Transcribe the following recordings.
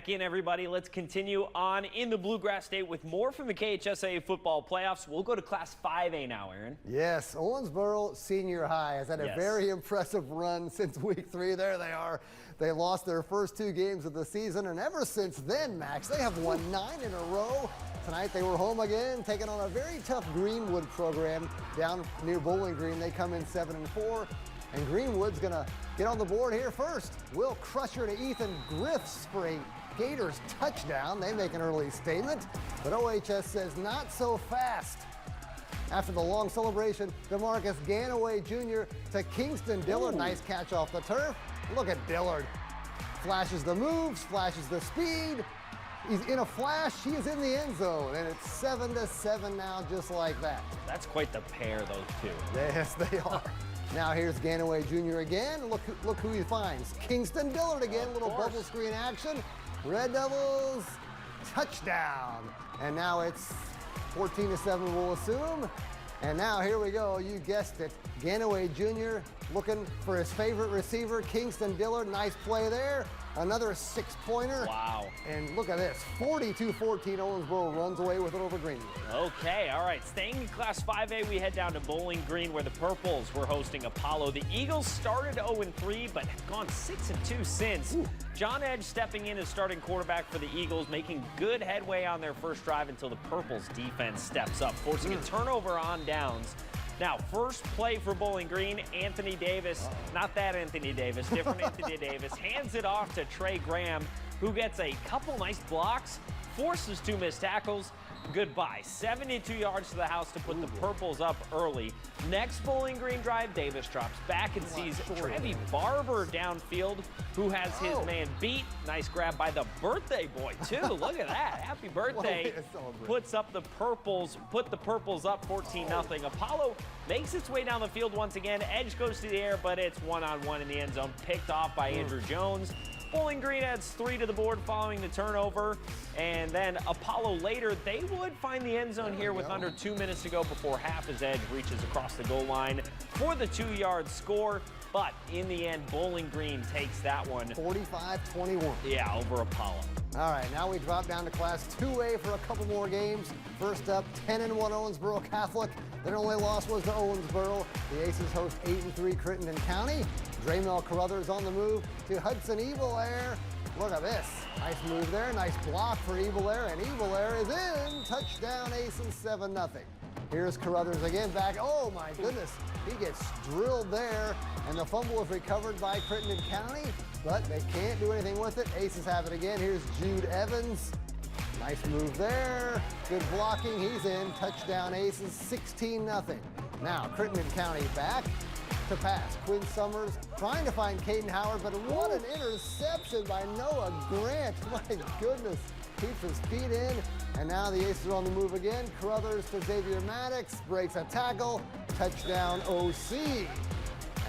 In everybody, let's continue on in the Bluegrass State with more from the KHSAA football playoffs. We'll go to Class 5A now, Aaron. Yes, Owensboro Senior High has had a very impressive run since week 3. There they are. They lost their first 2 games of the season, and ever since then, Max, they have won 9 in a row. Tonight they were home again, taking on a very tough Greenwood program down near Bowling Green. They come in 7-4, and Greenwood's gonna get on the board here first. Will Crusher to Ethan Griffiths for a Gators touchdown. They make an early statement, but OHS says not so fast. After the long celebration, DeMarcus Ganaway Jr. to Kingston Dillard. Nice catch off the turf. Look at Dillard. Flashes the moves, flashes the speed. He's in a flash. He is in the end zone, and it's 7-7 now, just like that. That's quite the pair, those two. Yes, they are. Now here's Ganaway Jr. again. Look who he finds. Kingston Dillard again. Little bubble screen action. Red Devils, touchdown. And now it's 14-7, we'll assume. And now here we go, you guessed it. Ganaway Jr. looking for his favorite receiver, Kingston Dillard. Nice play there. Another 6-pointer. Wow. And look at this, 42-14, Owensboro runs away with it over Greenwood. Okay, all right. Staying in Class 5A, we head down to Bowling Green where the Purples were hosting Apollo. The Eagles started 0-3, but have gone 6-2 since. John Edge stepping in as starting quarterback for the Eagles, making good headway on their first drive until the Purples defense steps up, forcing a turnover on downs. Now, first play for Bowling Green, Anthony Davis, not that Anthony Davis, different Anthony Davis, hands it off to Trey Graham, who gets a couple nice blocks, forces 2 missed tackles. Goodbye. 72 yards to the house to put the Purples up early. Next Bowling Green drive, Davis drops back and sees Trevi Barber downfield, who has his man beat. Nice grab by the birthday boy, too. Look at that. Happy birthday. Put the Purples up 14-0. Apollo makes its way down the field once again. Edge goes to the air, but it's one-on-one in the end zone, picked off by Andrew Jones. Bowling Green adds 3 to the board following the turnover, and then Apollo later, they would find the end zone here with under 2 minutes to go before half as Edge reaches across the goal line for the 2-yard score, but in the end, Bowling Green takes that one. 45-21. Yeah, over Apollo. All right, now we drop down to Class 2A for a couple more games. First up, 10-1 Owensboro Catholic. Their only loss was to Owensboro. The Aces host 8-3 Crittenden County. Draymel Carruthers on the move to Hudson Evelair. Look at this. Nice move there. Nice block for Evelair, and Evelair is in. Touchdown Aces, 7-0. Here's Carruthers again back. Oh my goodness. He gets drilled there, and the fumble is recovered by Crittenden County, but they can't do anything with it. Aces have it again. Here's Jude Evans. Nice move there. Good blocking. He's in. Touchdown Aces, 16-0. Now Crittenden County back to pass. Quinn Summers trying to find Caden Howard, but what an interception by Noah Grant. My goodness. Keeps his feet in, and now the Aces are on the move again. Carruthers to Xavier Maddox, breaks a tackle. Touchdown OC.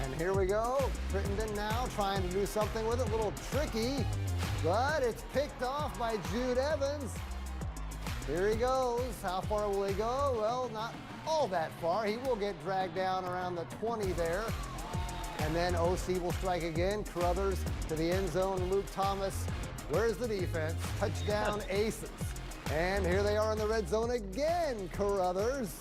And here we go. Crittenden now trying to do something with it. A little tricky, but it's picked off by Jude Evans. Here he goes. How far will he go? Well, not all that far. He will get dragged down around the 20 there. And then OC will strike again. Carruthers to the end zone. Luke Thomas. Where's the defense? Touchdown Aces. And here they are in the red zone again. Carruthers.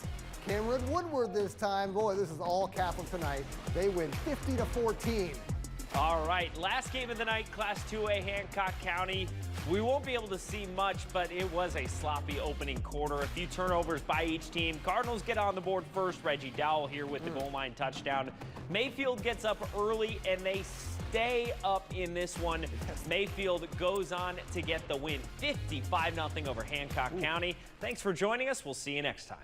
Cameron Woodward this time. Boy, this is all Catholic tonight. They win 50-14. All right, last game of the night, Class 2A, Hancock County. We won't be able to see much, but it was a sloppy opening quarter. A few turnovers by each team. Cardinals get on the board first. Reggie Dowell here with the goal line touchdown. Mayfield gets up early, and they stay up in this one. Mayfield goes on to get the win, 55-0 over Hancock County. Thanks for joining us. We'll see you next time.